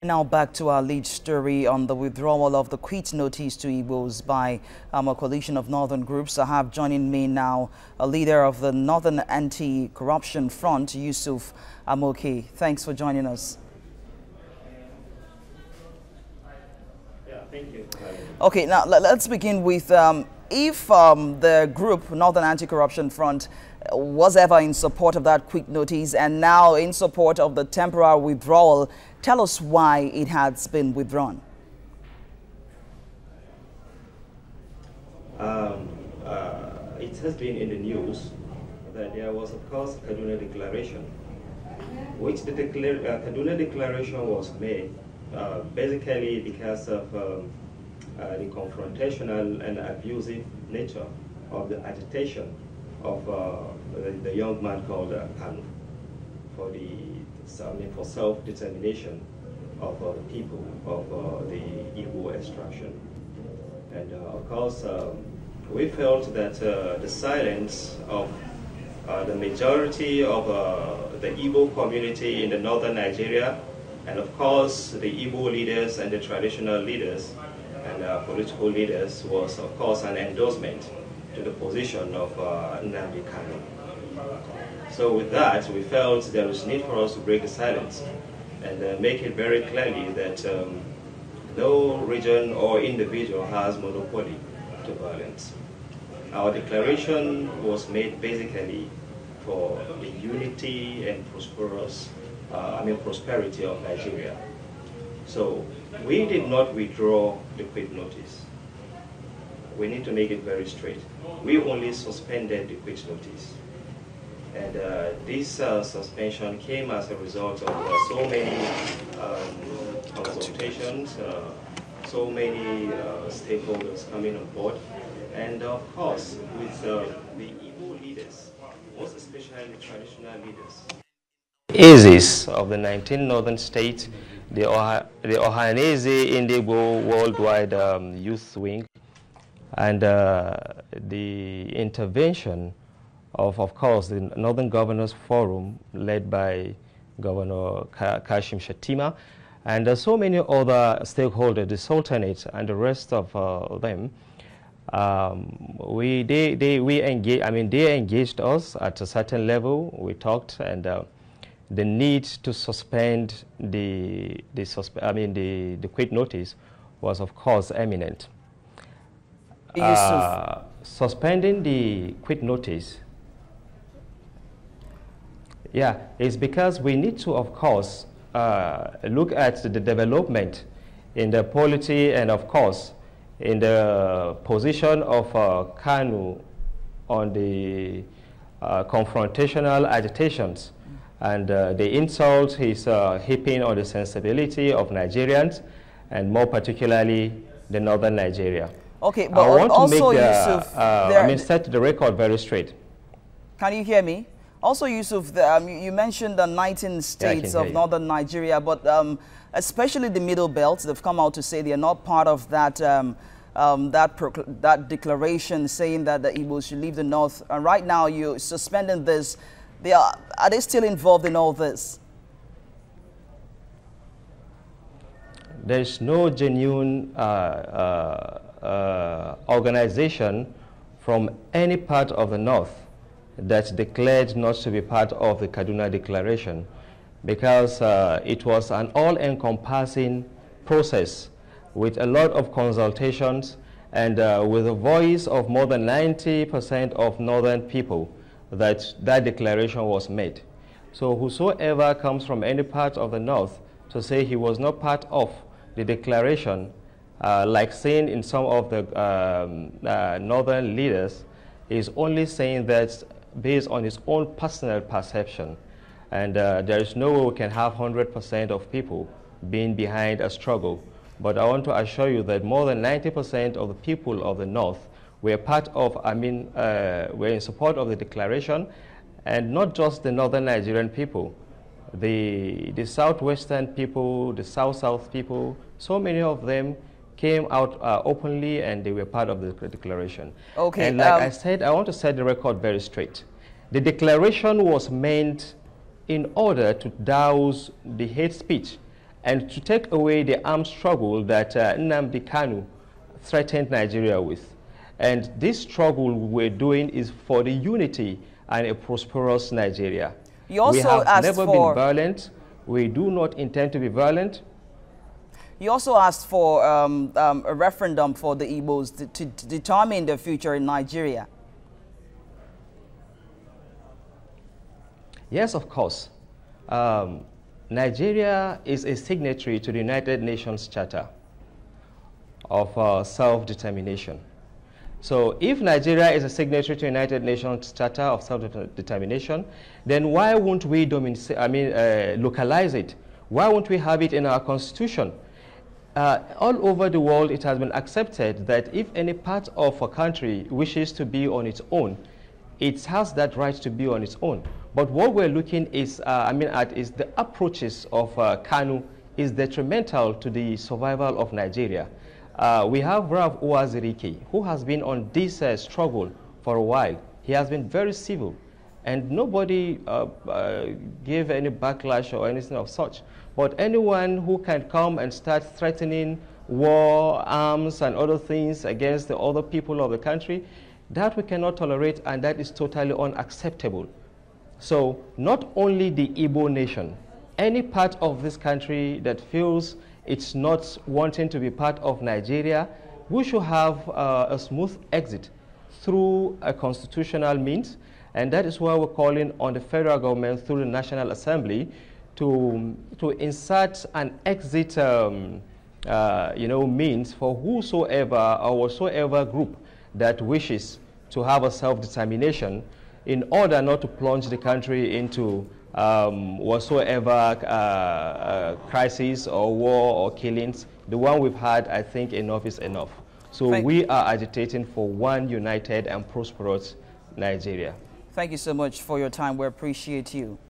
Now back to our lead story on the withdrawal of the quit notice to Igbos by a coalition of northern groups. I have joining me now a leader of the Northern Anti-Corruption Front, Yusuf Amoke. Thanks for joining us. Yeah, thank you. Okay, now let's begin with if the group Northern Anti-Corruption Front was ever in support of that quick notice and now in support of the temporary withdrawal, tell us why it has been withdrawn. It has been in the news that there was, of course, a Kaduna Declaration, which the Kaduna Declaration was made basically because of the confrontational and abusive nature of the agitation of the young man called Kanu for self-determination of the people of the Igbo extraction. And of course, we felt that the silence of the majority of the Igbo community in the northern Nigeria, and of course the Igbo leaders and the traditional leaders and political leaders was of course an endorsement to the position of Nnamdi Kanu. So with that, we felt there was need for us to break the silence and make it very clearly that no region or individual has monopoly to violence. Our declaration was made basically for the unity and prosperity of Nigeria. So we did not withdraw the quit notice. We need to make it very straight. We only suspended the quit notice. And this suspension came as a result of so many consultations, so many stakeholders coming on board, and of course with the Igbo leaders, most especially the traditional leaders. AZIS of the 19 northern states, the Ohaneze Indigo Worldwide Youth Wing, and the intervention of course, the Northern Governors Forum led by Governor Kashim Shettima, and so many other stakeholders, the Sultanate and the rest of them. They engaged us at a certain level. We talked, and the need to suspend the quit notice was of course imminent. Suspending the quit notice, yeah, it's because we need to, of course, look at the development in the polity and, of course, in the position of Kanu on the confrontational agitations and the insults he's heaping on the sensibility of Nigerians, and more particularly the northern Nigeria. Okay, but I want also, to make Yusuf, set the record very straight. Can you hear me? Also, Yusuf, you mentioned the 19 states of northern Nigeria, but especially the Middle Belt, they've come out to say they are not part of that that declaration saying that the Igbos should leave the north. And right now, you're suspending this. Are they still involved in all this? There is no genuine organization from any part of the north that declared not to be part of the Kaduna Declaration, because it was an all-encompassing process with a lot of consultations and with the voice of more than 90% of northern people that declaration was made. So whosoever comes from any part of the north to say he was not part of the declaration, like seen in some of the northern leaders, is only saying that based on his own personal perception. And there is no way we can have 100% of people being behind a struggle. But I want to assure you that more than 90% of the people of the north were part of, were in support of the declaration, and not just the northern Nigerian people, the southwestern people, the south people, so many of them came out openly and they were part of the declaration. Okay. And like I said, I want to set the record very straight. The declaration was meant in order to douse the hate speech and to take away the armed struggle that Nnamdi Kanu threatened Nigeria with. And this struggle we're doing is for the unity and a prosperous Nigeria. You also we have asked never been violent. We do not intend to be violent. You also asked for a referendum for the Igbos to determine their future in Nigeria. Yes, of course. Nigeria is a signatory to the United Nations Charter of self-determination. So if Nigeria is a signatory to the United Nations Charter of self-determination, then why won't we localize it? Why won't we have it in our constitution? All over the world, it has been accepted that if any part of a country wishes to be on its own, it has that right to be on its own. But what we're looking is, at is the approaches of Kanu is detrimental to the survival of Nigeria. We have Rav Uwaziriki, who has been on this struggle for a while. He has been very civil, and nobody gave any backlash or anything of such. But anyone who can come and start threatening war, arms, and other things against the other people of the country, that we cannot tolerate, and that is totally unacceptable. So not only the Igbo nation, any part of this country that feels it's not wanting to be part of Nigeria, we should have a smooth exit through a constitutional means, and that is why we're calling on the federal government through the National Assembly to insert an exit means for whosoever or whatsoever group that wishes to have a self-determination, in order not to plunge the country into whatsoever crisis or war or killings. The one we've had, I think enough is enough. So we are agitating for one united and prosperous Nigeria. Thank you so much for your time. We appreciate you.